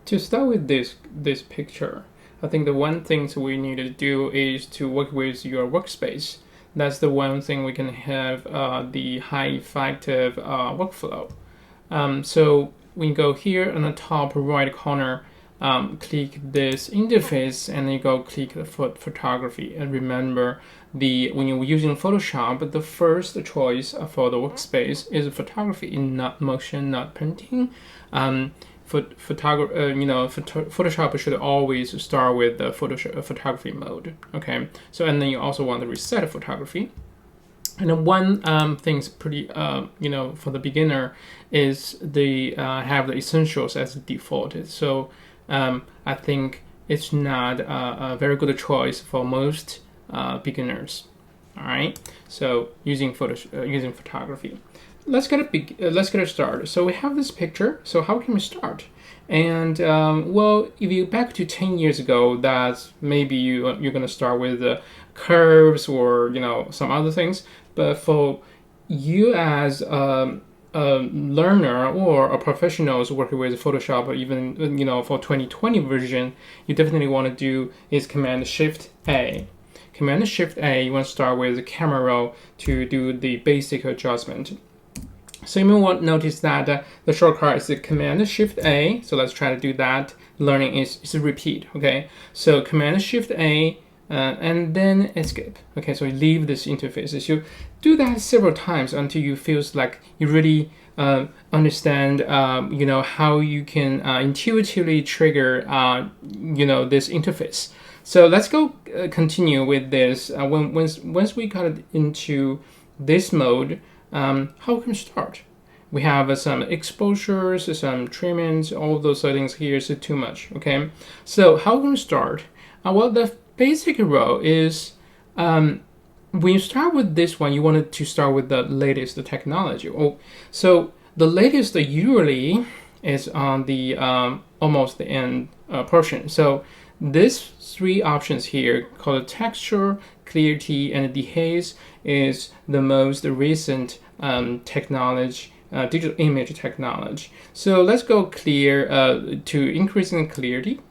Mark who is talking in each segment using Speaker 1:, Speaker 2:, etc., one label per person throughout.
Speaker 1: To start with this picture, I think the one thing we need to do is to work with your workspace. That's the one thing we can have the high effective workflow. So we go here on the top right corner, click this interface, and you go click the photography. And remember, when you're using Photoshop, the first choice for the workspace is photography, not motion, not printing. Photoshop should always start with the photography mode. Okay, so and then you also want to reset photography. And then one thing's pretty, for the beginner is they have the essentials as default. So I think it's not a very good choice for most beginners. All right, so using photography. Let's get started. So we have this picture. So how can we start? And well, if you back to 10 years ago, that's maybe you're gonna start with curves or some other things. But for you as a learner or a professional working with Photoshop, or even for 2020 version, you definitely want to do is Command Shift A. Command Shift A. You want to start with the camera roll to do the basic adjustment. So you may want to notice that the shortcut is the Command Shift A. So let's try to do that. Learning is repeat. Okay. So Command Shift A and then Escape. Okay. So you leave this interface. So you do that several times until you feel like you really understand how you can intuitively trigger this interface. So let's go continue with this. Once we got into this mode. How can we start? We have some exposures, some trimmings, all those settings here is too much. Okay, so how can we start? Well, the basic rule is when you start with this one, you wanted to start with the latest technology. So the latest usually is on the almost the end portion. So these three options here called texture, clarity, and dehaze is the most recent technology, digital image technology. So let's go clear to increasing clarity.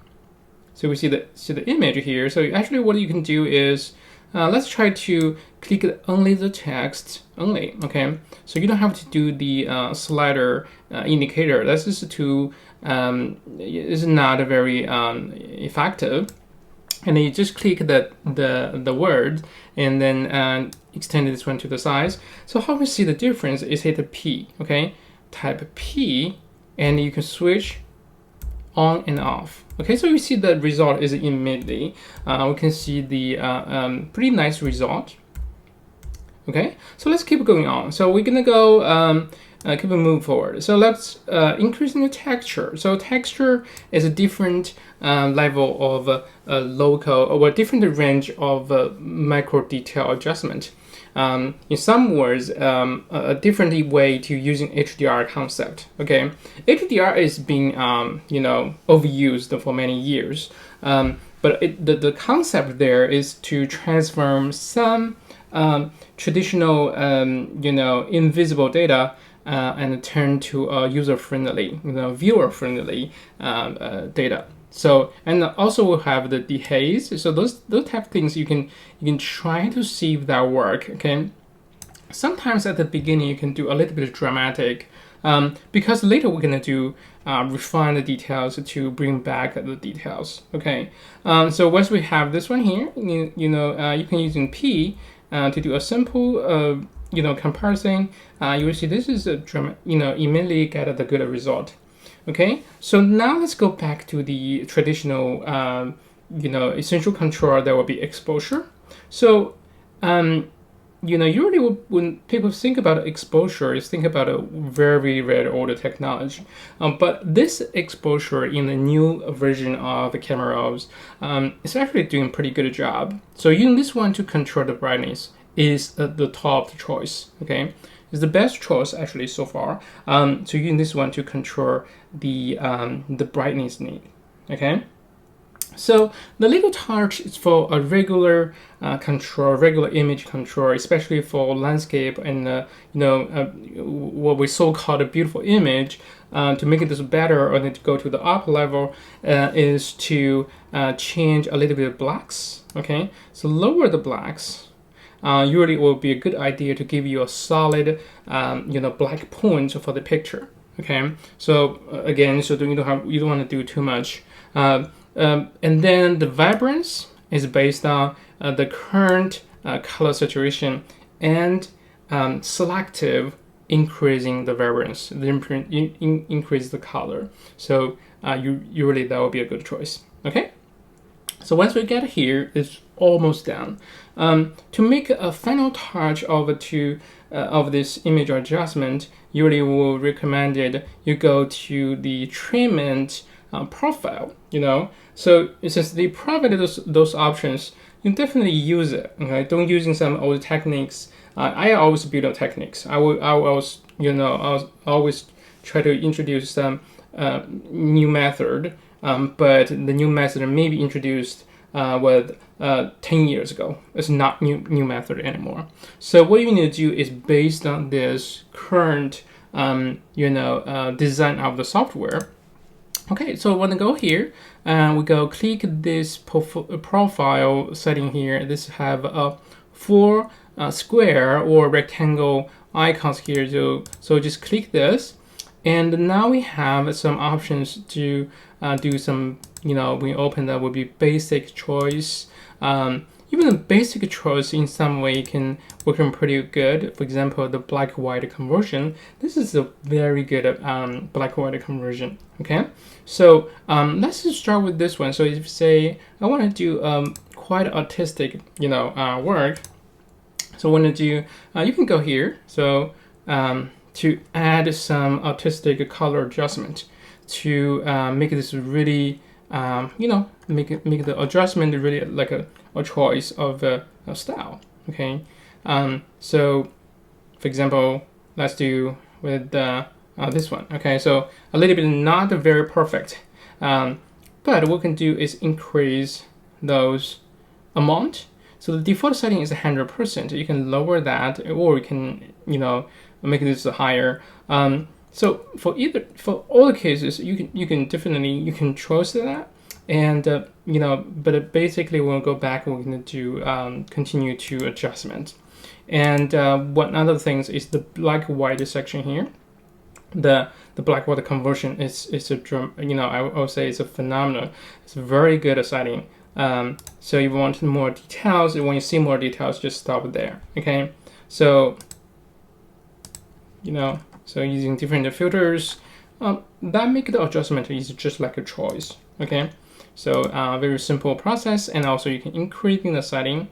Speaker 1: So we see the image here. So actually what you can do is let's try to click only the text only. Okay, so you don't have to do the slider indicator. That's just too is not very effective. And then you just click the word and then extend this one to the size. So how we see the difference is hit P. Okay, type P, and you can switch on and off. Okay, so you see the result is immediately. We can see the pretty nice result. Okay, so let's keep going on. So we're gonna go keep a move forward. So let's increasing the texture. So texture is a different level of local or a different range of micro detail adjustment. In some words, a different way to using HDR concept. Okay, HDR is being overused for many years, but the concept there is to transform some traditional invisible data and turn to user-friendly, viewer-friendly data. So, and also we'll have the dehaze. So those type of things you can try to see if that work. Okay. Sometimes at the beginning you can do a little bit dramatic, because later we're gonna do refine the details to bring back the details. Okay. So once we have this one here, you can use in P to do a simple comparison. You will see this is a immediately get the good result. Okay, so now let's go back to the traditional, essential control. That will be exposure. So, usually when people think about exposure, is think about a very, very old technology. But this exposure in the new version of the cameras is actually doing a pretty good job. So using this one to control the brightness is the top choice. Okay, is the best choice actually so far. So using this one to control the brightness need. Okay, So the little touch is for a regular control, regular image control, especially for landscape and what we so-called a beautiful image. To make this better, or then to go to the up level, is to change a little bit of blacks. Okay, so lower the blacks. Usually, it will be a good idea to give you a solid, black point for the picture. Okay, so again, so you don't want to do too much. And then the vibrance is based on the current color saturation and selective increasing the vibrance, increase the color. So usually that will be a good choice. Okay. So once we get here, it's almost done. To make a final touch of this image adjustment, usually we will recommend it. You go to the treatment profile. So since they provide those options, you definitely use it. Okay, don't using some old techniques. I always build on techniques. I always try to introduce some new method, but the new method may be introduced with 10 years ago. It's not new method anymore. So what you need to do is based on this current design of the software. Okay, so when I go here, we go click this profile setting here. This have a 4 square or rectangle icons here. So just click this, and now we have some options to do some. We open that will be basic choice. Even the basic choice in some way can work pretty good. For example, the black-white conversion. This is a very good black-white conversion. Okay, so let's just start with this one. So if you say I want to do quite artistic, work. So when you do, you can go here. So to add some artistic color adjustment to make this really, make the adjustment really like a choice of a style. Okay, so for example, let's do with this one. Okay, so a little bit not very perfect, but what we can do is increase those amount. So the default setting is 100%. You can lower that, or you can make this higher. So for all the cases, you can definitely choose that. And but basically we'll go back. We're going to continue to adjustment. And one other things is the black-white section here. The black-white conversion is a I would say it's a phenomenal. It's a very good setting. So if you want more details, when you see more details, just stop there. Okay, so so using different filters, that make the adjustment is just like a choice. Okay. So very simple process, and also you can increase in the setting.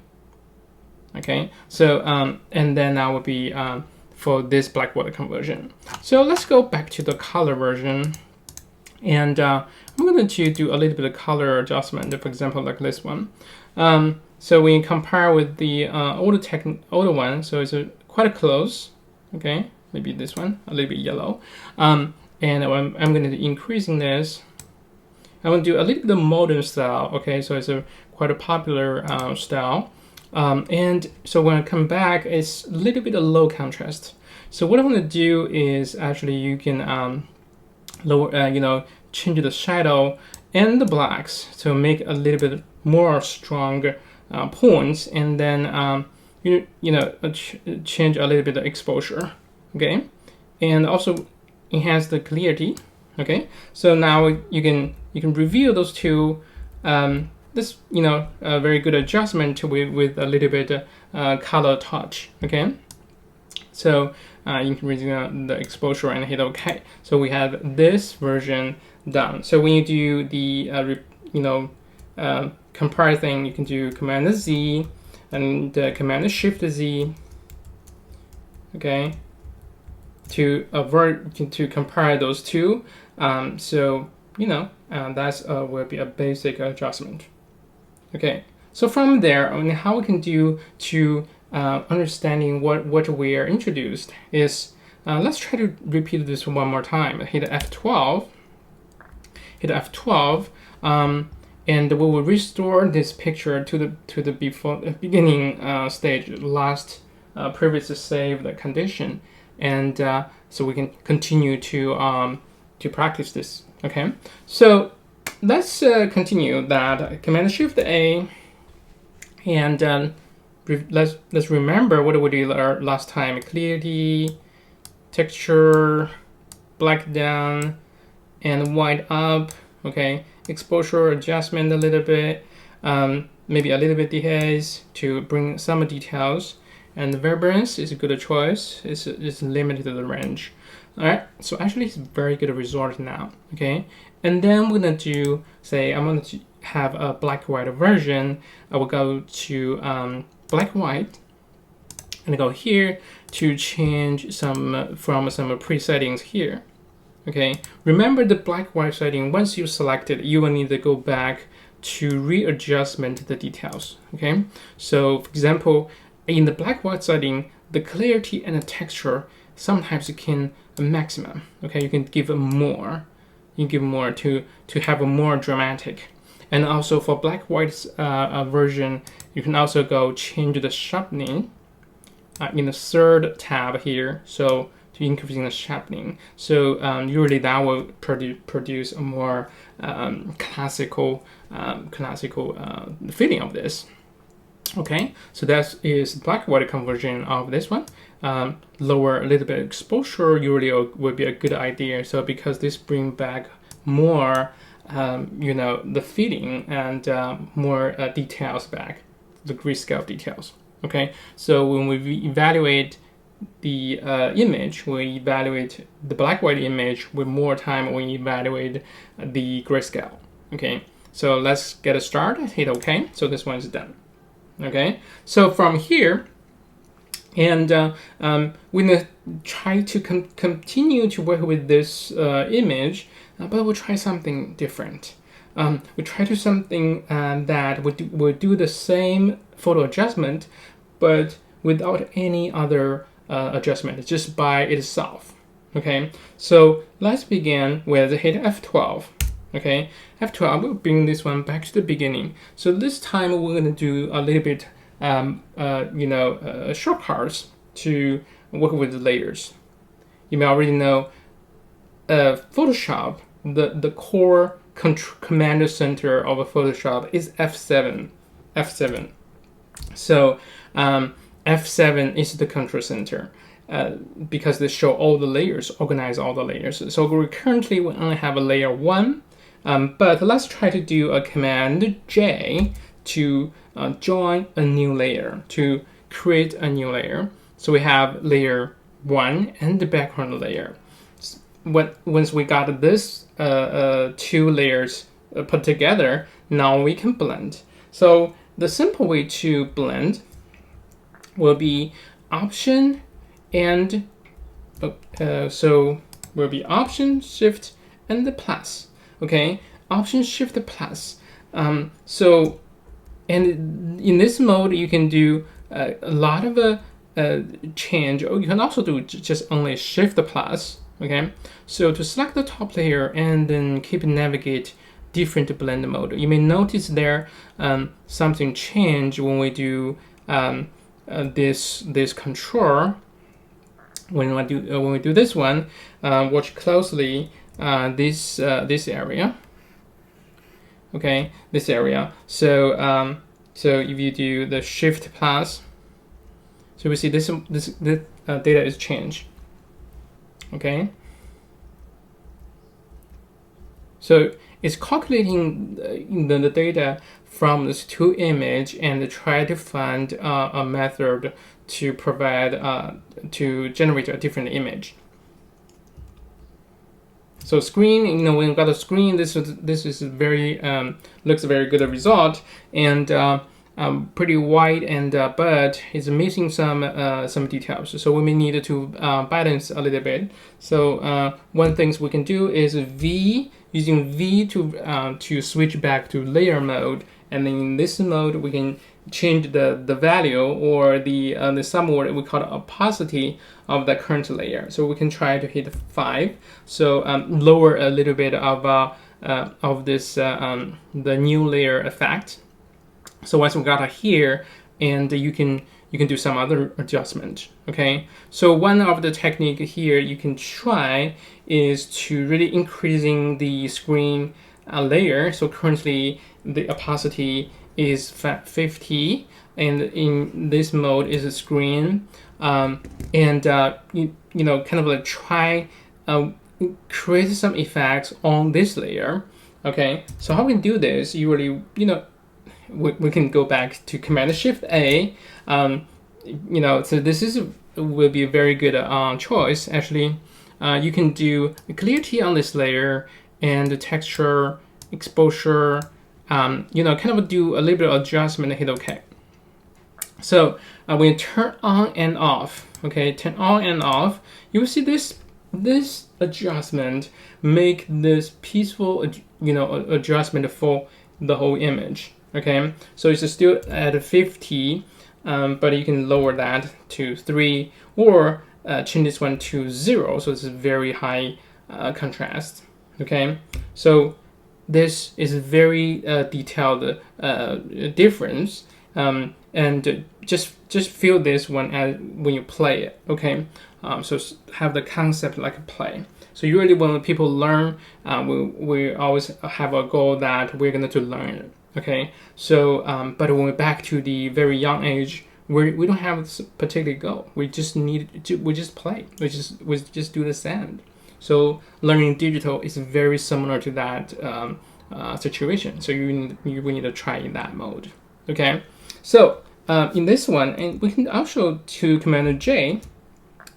Speaker 1: Okay, so and then that would be for this black-white conversion. So let's go back to the color version, and I'm going to do a little bit of color adjustment. For example, like this one. So when you compare with the older one, so it's quite close. Okay, maybe this one a little bit yellow, and I'm going to be increasing this. I want to do a little bit of modern style. Okay, so it's quite a popular style. And so when I come back, it's a little bit of low contrast. So what I want to do is actually you can lower, change the shadow and the blacks to make a little bit more strong points, and then change a little bit of exposure. Okay, and also enhance the clarity. Okay, so now you can review those two. This a very good adjustment with a little bit color touch. Okay, so you can resume the exposure and hit OK. So we have this version done. So when you do the compare thing, you can do Command Z and Command Shift Z. Okay, to compare those two. So that's will be a basic adjustment. Okay, so from there, how we can do to understanding what we are introduced is let's try to repeat this one more time. Hit F12. and we will restore this picture to the beginning stage, last previously saved condition, and so we can continue to practice this. Okay, so let's continue that. Command Shift A, and let's remember what we did last time. Clarity, texture, black down, and white up. Okay, exposure adjustment a little bit, maybe a little bit dehaze to bring some details, and the vibrance is a good choice. It's limited to the range. All right, so actually it's a very good result now. Okay, and then we're gonna do, say I'm gonna have a black-white version. I will go to black-white and go here to change some from some presettings here. Okay, remember the black-white setting. Once you select it, you will need to go back to readjustment the details. Okay, so for example, in the black-white setting, the clarity and the texture sometimes you can maximum. Okay, you can give more. You give more to have a more dramatic. And also for black-white version, you can also go change the sharpening in the third tab here. So to increasing the sharpening. So usually that will produce a more classical feeling of this. Okay, so that is black-white conversion of this one. Lower a little bit exposure usually would be a good idea. So because this brings back more, the feeling and more details back, the grayscale details. Okay, so when we evaluate the image, we evaluate the black-white image with more time. We evaluate the grayscale. Okay, so let's get started. Hit OK. So this one is done. Okay, so from here, and we're gonna try to continue to work with this image, but we'll try something different. We try to something that would do the same photo adjustment, but without any other adjustment, just by itself. Okay, so let's begin with hit F12. Okay, F12 will bring this one back to the beginning. So this time we're going to do a little bit, shortcuts to work with the layers. You may already know, Photoshop, the core command center of a Photoshop is F7. F7. So F7 is the control center. Because they show all the layers, organize all the layers. So we currently only have a layer 1. But let's try to do a command J to join a new layer, to create a new layer. So we have layer 1 and the background layer. Once we got this two layers put together, now we can blend. So the simple way to blend will be Option and so will be Option, Shift, and the plus. Okay, Option, Shift, plus. So, and in this mode, you can do a lot of change, or you can also do just only Shift plus. Okay, so to select the top layer and then keep navigate different blend mode. You may notice there something change when we do this control. When we do this one, watch closely. This area, okay, this area. So so if you do the Shift plus, so we see this data is changed. Okay, so it's calculating the data from this two image and try to find a method to provide to generate a different image. So screen, when you got a screen, this is very looks a very good result, and pretty white, and but it's missing some details. So we may need to balance a little bit. So one things we can do is using V to switch back to layer mode, and then in this mode we can change the value or the sum word we call it opacity of the current layer. So we can try to hit 5. So lower a little bit of the new layer effect. So once we got it here, and you can do some other adjustment. Okay, so one of the technique here you can try is to really increasing the screen layer. So currently the opacity is 50, and in this mode is a screen, and kind of like try create some effects on this layer. Okay, so how we can do this? Usually, we can go back to Command Shift A. So this will be a very good choice. Actually, you can do clarity on this layer and the texture, exposure. Kind of do a little bit of adjustment and hit OK. So when you turn on and off, okay, turn on and off, you will see this adjustment make this peaceful, adjustment for the whole image. Okay, so it's still at 50, but you can lower that to 3 or change this one to 0. So it's a very high contrast. Okay, so this is very detailed difference, and just feel this one when you play it. Okay, so have the concept like a play. So usually when people learn, we always have a goal that we're going to learn it. Okay, so but when we're back to the very young age, we don't have a particular goal. We just play. We just do the same. So learning digital is very similar to that situation. So we need to try in that mode. Okay, so in this one, and we can also to Command J.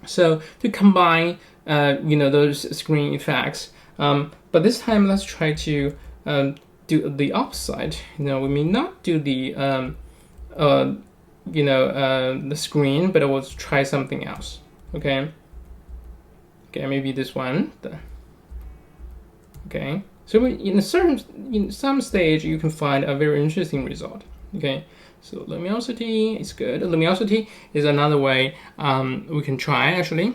Speaker 1: So to combine those screen effects, but this time let's try to do the opposite. We may not do the the screen, but I will try something else. Okay, maybe this one. Okay, so in some stage you can find a very interesting result. Okay, so luminosity is good. Luminosity is another way we can try actually.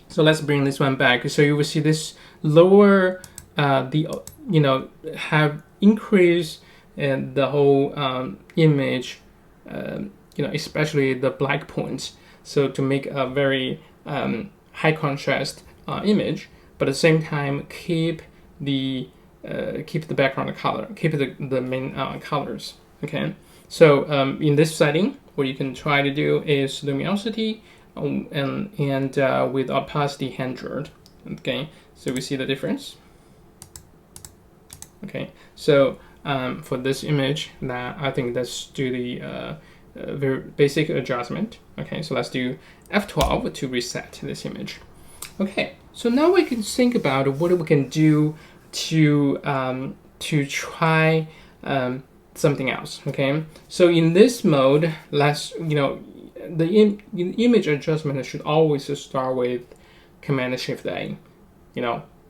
Speaker 1: So let's bring this one back. So you will see this lower have increased the whole image, especially the black points. So to make a very high contrast image, but at the same time keep the background color, keep the main colors. Okay, so in this setting, what you can try to do is luminosity and with opacity 100. Okay, so we see the difference. Okay, so for this image, that I think let's do the very basic adjustment. Okay, so let's do F12 to reset this image. Okay, so now we can think about what we can do to try something else. Okay, so in this mode, let's the image adjustment should always start with Command Shift A.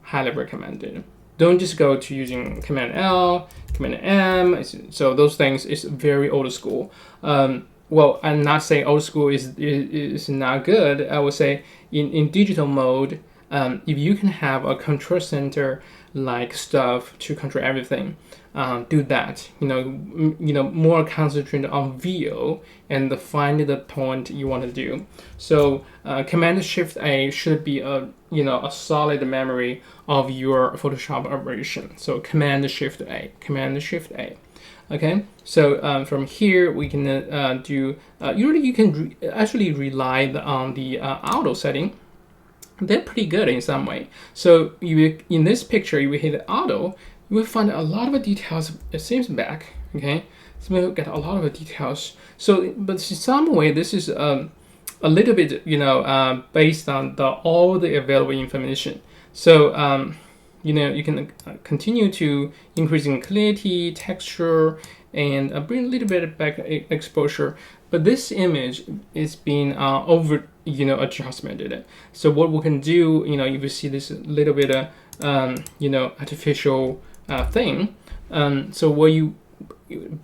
Speaker 1: Highly recommended. Don't just go to using Command L, Command M. So those things is very old school. Well, I'm not saying old school is not good. I would say in digital mode, if you can have a control center like stuff to control everything, do that. More concentrated on VO and find the point you want to do. So Command Shift A should be a solid memory of your Photoshop operation. So Command Shift A, Command Shift A. Okay, so from here we can do. Usually you can actually rely on the auto setting. They're pretty good in some way. So in this picture, you will hit auto, you will find a lot of details. It seems back. Okay, so we'll get a lot of details. So, but in some way, this is a little bit based on all the available information. So you can continue to increasing clarity, texture, and bring a little bit back exposure. But this image is being adjustmented. So what we can do, you will see this little bit artificial thing.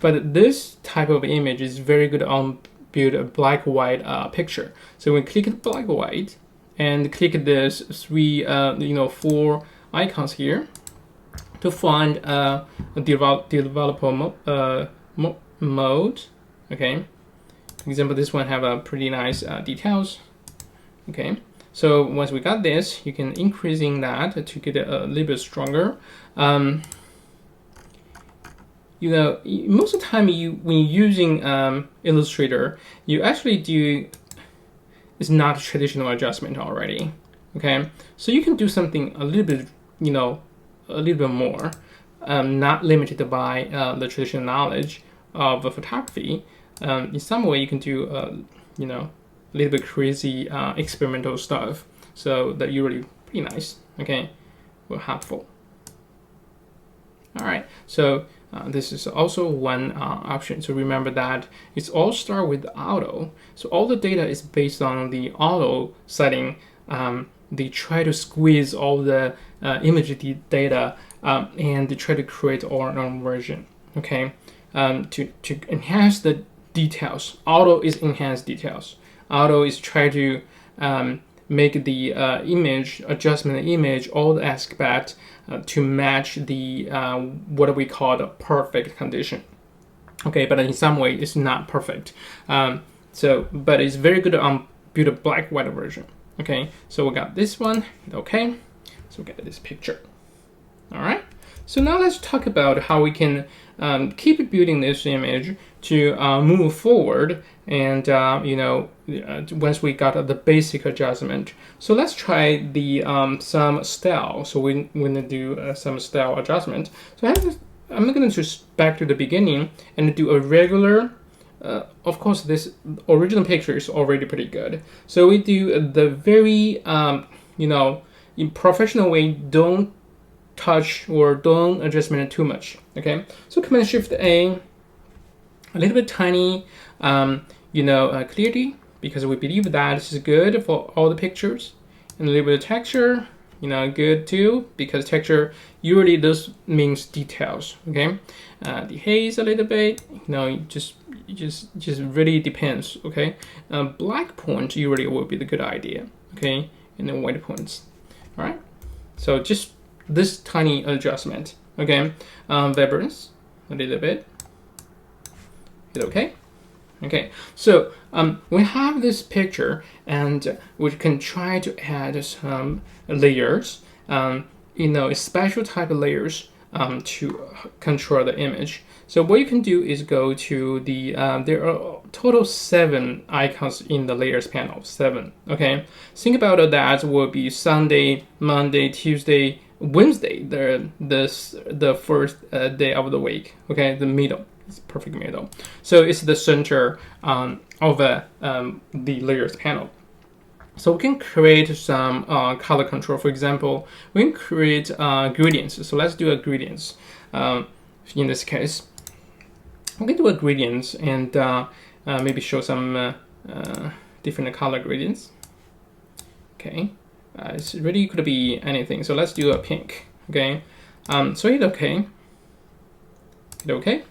Speaker 1: But this type of image is very good on build a black white picture. So we click black white and click this 4 icons here. to find a developer mode. Okay, for example, this one have a pretty nice details. Okay, so once we got this, you can increasing that to get it a little bit stronger. You know, most of the time when you're using Illustrator, you actually do is not a traditional adjustment already. Okay, so you can do something a little bit, you know, a little bit more, not limited by the traditional knowledge of photography. In some way, you can do, you know, a little bit crazy experimental stuff. So that usually pretty nice. Okay, will helpful. All right, so this is also one option. So remember that it's all start with auto. So all the data is based on the auto setting. They try to squeeze all the image data and they try to create our own version. Okay, to enhance the details. Auto is enhance details. Auto is try to make the image adjustment image all the aspect to match the what we call the perfect condition. Okay, but in some way it's not perfect. But it's very good on build a black white version. Okay, so we got this one. Okay, so we get this picture. All right. So now let's talk about how we can keep building this image to move forward. And you know, once we got the basic adjustment, so let's try the some style. So we're gonna do some style adjustment. So I'm gonna just back to the beginning and do a regular. Of course, this original picture is already pretty good. So we do the very you know, in professional way. Don't touch or don't adjustment too much. Okay, so Command Shift A, a little bit tiny, you know, clarity, because we believe that this is good for all the pictures, and a little bit of texture, you know, good too, because texture usually this means details. Okay, the haze a little bit, you know, just really depends. Okay, black point usually will be the good idea. Okay, and then white points. All right, so just this tiny adjustment. Okay, vibrance a little bit. Hit OK. Okay, so we have this picture, and we can try to add some layers. You know, a special type of layers to control the image. So what you can do is go to the there are total 7 icons in the layers panel. 7. Okay, think about that will be Sunday, Monday, Tuesday, Wednesday, the first day of the week. Okay, the middle, it's perfect middle. So it's the center of the layers panel. So we can create some color control. For example, we can create gradients. So let's do a gradients. In this case, we can do a gradients and maybe show some different color gradients. Okay. It's really could be anything. So let's do a pink. Okay. So hit OK. Hit OK.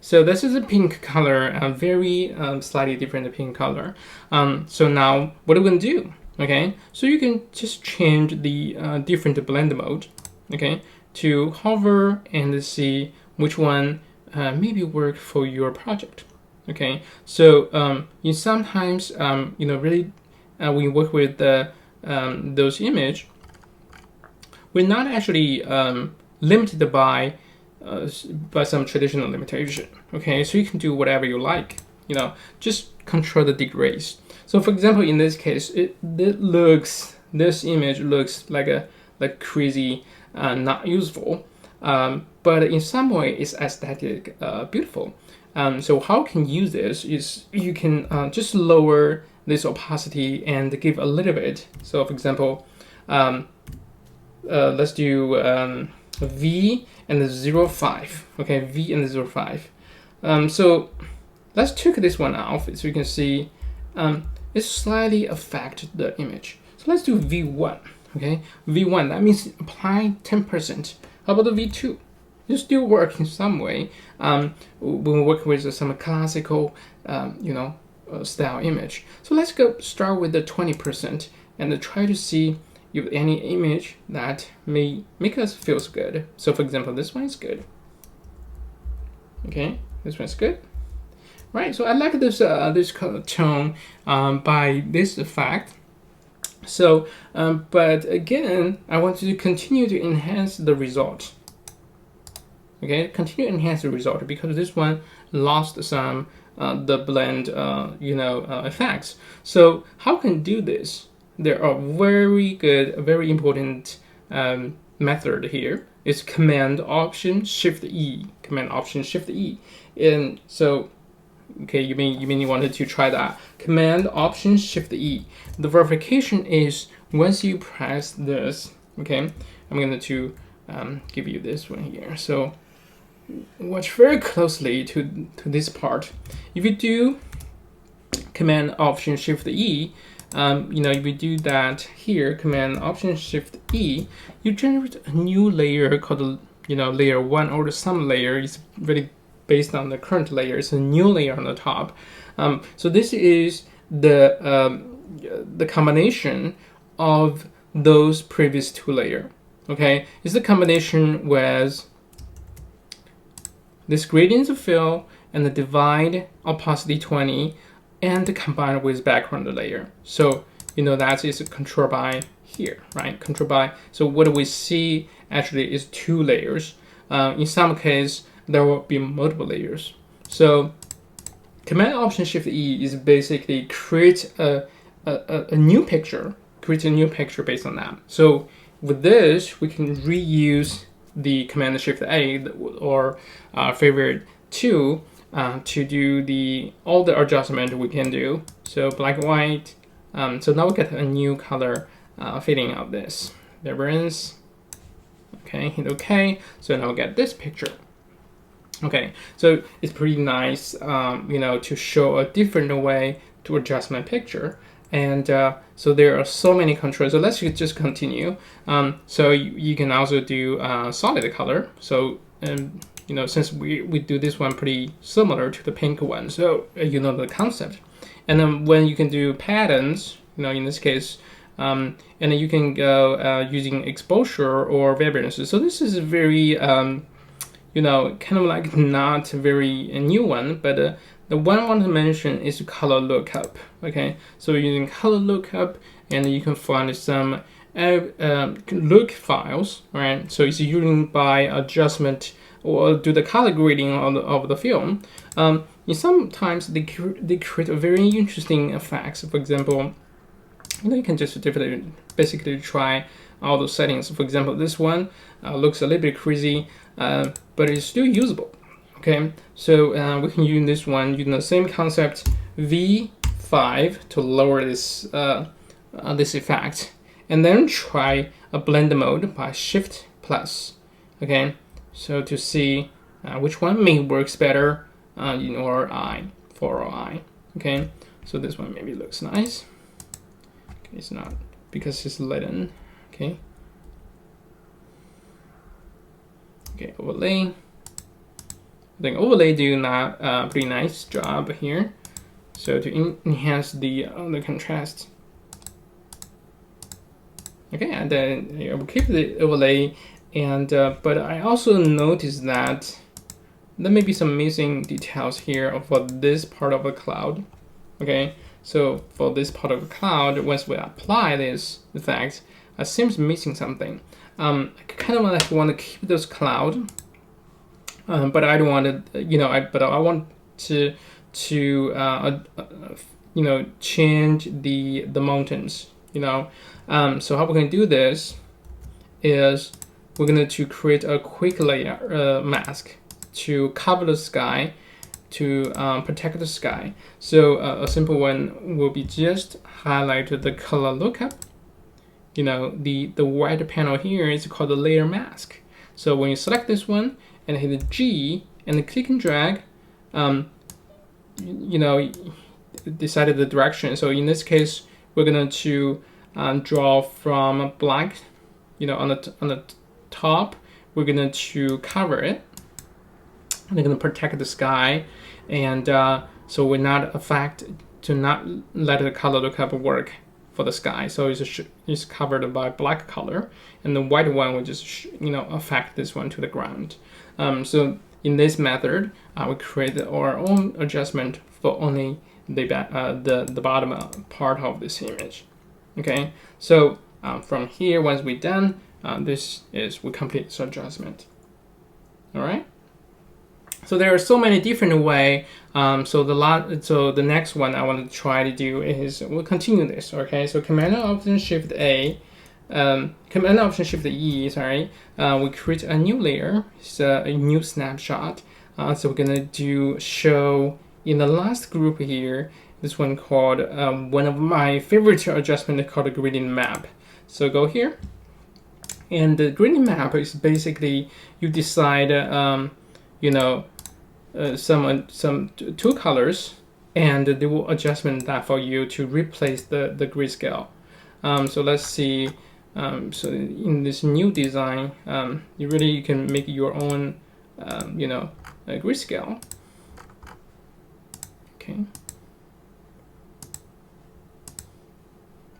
Speaker 1: So this is a pink color, a very slightly different pink color. So now what are we going to do? Okay. So you can just change the different blend mode. Okay. To hover and see which one maybe work for your project. Okay. So you sometimes you know, really when you work with the those image, we're not actually limited by some traditional limitation. Okay, so you can do whatever you like. You know, just control the degrees. So for example, in this case, this image looks like crazy, not useful. But in some way, it's aesthetic, beautiful. So how you can use this is you can just lower this opacity and give a little bit. So for example, let's do V and 0.5. Okay, V and 0.5. So let's take this one off so you can see it slightly affect the image. So let's do V1. Okay, V1, that means apply 10%. How about the V2? It still work in some way when we work with some classical, you know, style image. So let's go start with the 20% and try to see you have any image that may make us feel good. So for example, this one is good. Okay, this one's good. Right, so I like this this color tone by this effect. So, but again, I want to continue to enhance the result. Okay, continue to enhance the result because this one lost some the blend, effects. So how can you do this? There are very good, very important method here. It's Command Option Shift E. Command Option Shift E, and so. Okay, you mean you wanted to try that. Command Option Shift E. The verification is once you press this. Okay, I'm going to give you this one here. So watch very closely to this part. If you do Command Option Shift E, if you do that here, Command Option Shift E, you generate a new layer called layer 1, or the sum layer is really based on the current layer. It's a new layer on the top. So this is the combination of those previous two layers. Okay, it's the combination with this gradient of fill and the divide opacity 20 and combined with background layer. So that is controlled by here, right? Controlled by. So what we see actually is two layers. In some case, there will be multiple layers. So Command Option Shift E is basically create a new picture, based on that. So with this, we can reuse the Command Shift A or favorite 2 to do all the adjustment we can do. So black and white. So now we get a new color fitting of this. Variance. Okay, hit OK. So now we get this picture. Okay, so it's pretty nice, to show a different way to adjust my picture. And so there are so many controls. So let's just continue. So you can also do solid color. So since we do this one pretty similar to the pink one, so the concept. And then when you can do patterns, in this case, and then you can go using exposure or variance. So this is very kind of like not very new one, but the one I want to mention is color lookup. Okay, so using color lookup, and you can find some look files, right? So it's using by adjustment or do the color grading of the film. Sometimes they create a very interesting effects. For example, you can just basically try all those settings. For example, this one looks a little bit crazy, but it's still usable. Okay, so we can use this one using the same concept, V5, to lower this this effect, and then try a blend mode by Shift plus. Okay, so to see which one may works better in our eye, for our eye. Okay, so this one maybe looks nice. Okay, it's not because it's leaden. Okay. Okay, overlay. I think overlay do a pretty nice job here. So to enhance the contrast. Okay, and then we'll keep the overlay, and but I also noticed that there may be some missing details here for this part of the cloud. Okay, so for this part of the cloud, once we apply this effect, it seems missing something. I kind of want to keep those cloud, but I don't want to, but I want to change the mountains. So how we're going to do this is we're going to create a quick layer mask to cover the sky, to protect the sky. So a simple one will be just highlight the color lookup. The white panel here is called the layer mask. So when you select this one and hit the G and click and drag, decided the direction. So in this case, we're going to draw from black, on the top. We're going to cover it. We're going to protect the sky, and so we're not let the color lookup work for the sky. So it's covered by black color, and the white one will just affect this one to the ground. So in this method, we create our own adjustment for only the bottom part of this image. Okay, so from here, once we're done, we complete this adjustment. All right. So there are so many different ways. So the next one I want to try to do is we'll continue this. Okay, so Command Option Shift A, Command Option Shift E. Sorry, we create a new layer. It's a new snapshot. So we're gonna show in the last group here. This one called one of my favorite adjustment called the gradient map. So go here, and the gradient map is basically you decide some two colors, and they will adjustment that for you to replace the grayscale. So let's see. So in this new design, you can make your own, grayscale. Okay.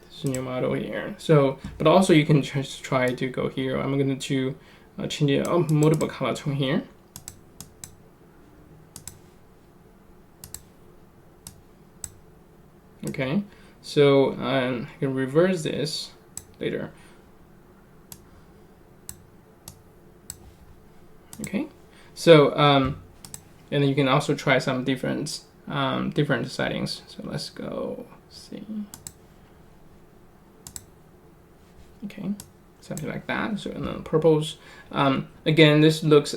Speaker 1: This is a new model here. So, but also you can just try to go here. I'm going to change it multiple color tone here. Okay, so I can reverse this later. Okay, so and then you can also try some different settings. So let's go see. Okay, something like that. So and then purples. Again, this looks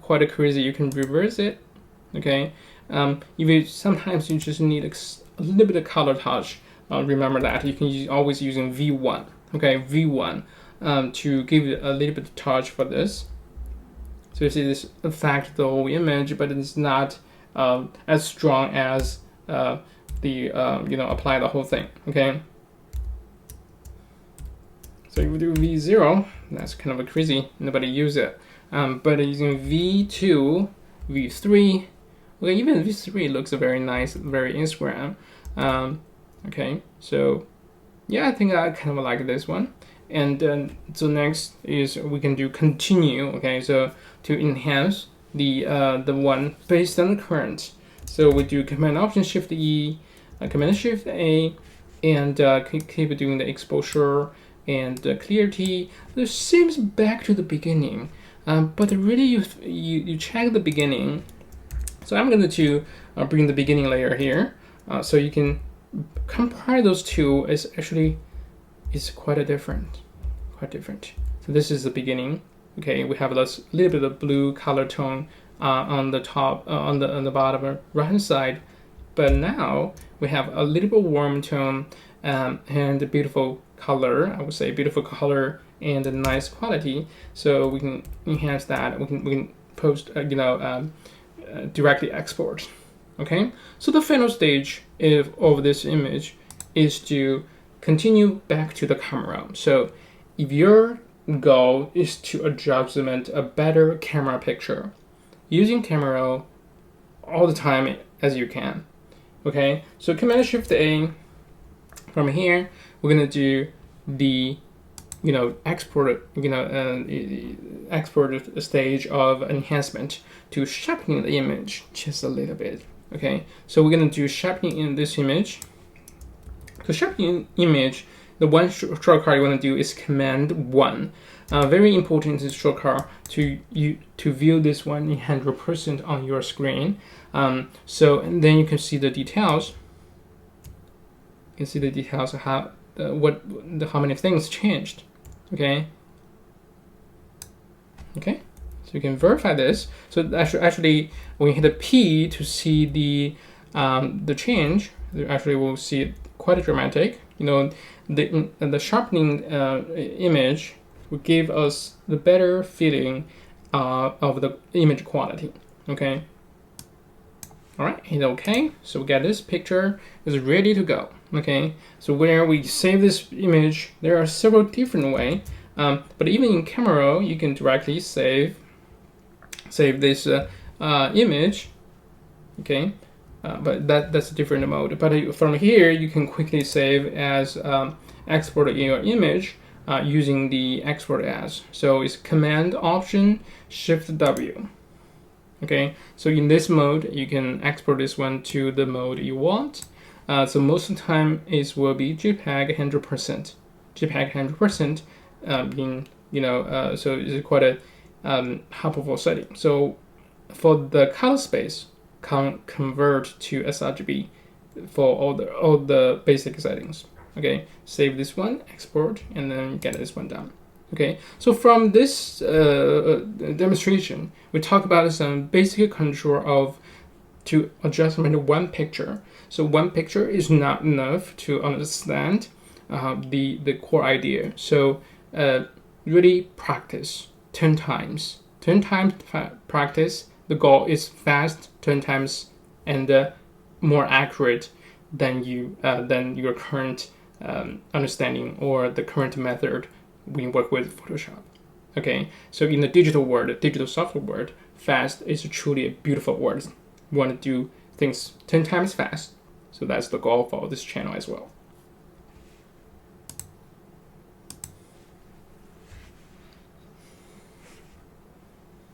Speaker 1: quite crazy. You can reverse it. Okay, sometimes you just need a little bit of color touch. Remember that you can always using V1. Okay, V1 to give it a little bit of touch for this. So you see this affect the whole image, but it's not as strong as apply the whole thing. Okay. So if we do V0, that's kind of crazy. Nobody use it. But using V2, V3. Okay, even V3 looks very nice, very Instagram. Okay, so yeah, I think I kind of like this one. And then so next is we can do continue. Okay, so to enhance the one based on the current. So we do Command Option Shift E, Command Shift A, and keep doing the exposure and clarity. This seems back to the beginning, but really you check the beginning. So I'm going to bring the beginning layer here, so you can compare those two. It's quite different. So this is the beginning. Okay, we have this little bit of blue color tone on the top, on the bottom right hand side, but now we have a little bit warm tone and a beautiful color. I would say beautiful color and a nice quality. So we can enhance that. We can post directly export. Okay, so the final stage of this image is to continue back to the camera. So if your goal is to adjust a better camera picture, using camera all the time as you can. Okay, so Command Shift A. From here, we're gonna do the export stage of enhancement to sharpening the image just a little bit. Okay, so we're gonna do sharpening in this image. To sharpen image, the one shortcut you want to do is Command 1. Very important is shortcut to view this one in 100% on your screen. And then you can see the details. You can see the details of how many things changed. Okay. Okay. So you can verify this. So actually, when you hit the P to see the change, actually we'll see it quite dramatic. The sharpening image will give us the better feeling of the image quality. Okay. All right, hit OK. So we got this picture is ready to go. Okay. So when we save this image, there are several different ways. But even in camera, you can directly save this image. Okay. but that's a different mode. But from here, you can quickly save as export in your image using the export as. So it's Command Option Shift W. Okay, so in this mode, you can export this one to the mode you want. So most of the time, it will be JPEG 100%. JPEG 100% being, so it's quite a helpful setting. So for the color space, convert to sRGB for all the basic settings. Okay, save this one, export, and then get this one down. Okay, so from this demonstration, we talk about some basic control to adjustment of one picture. So one picture is not enough to understand the core idea. So really practice 10 times. 10 times practice. The goal is fast 10 times and more accurate than your current understanding or the current method we work with Photoshop. Okay, so in the digital software world, fast is truly a beautiful word. We want to do things 10 times fast. So that's the goal for this channel as well.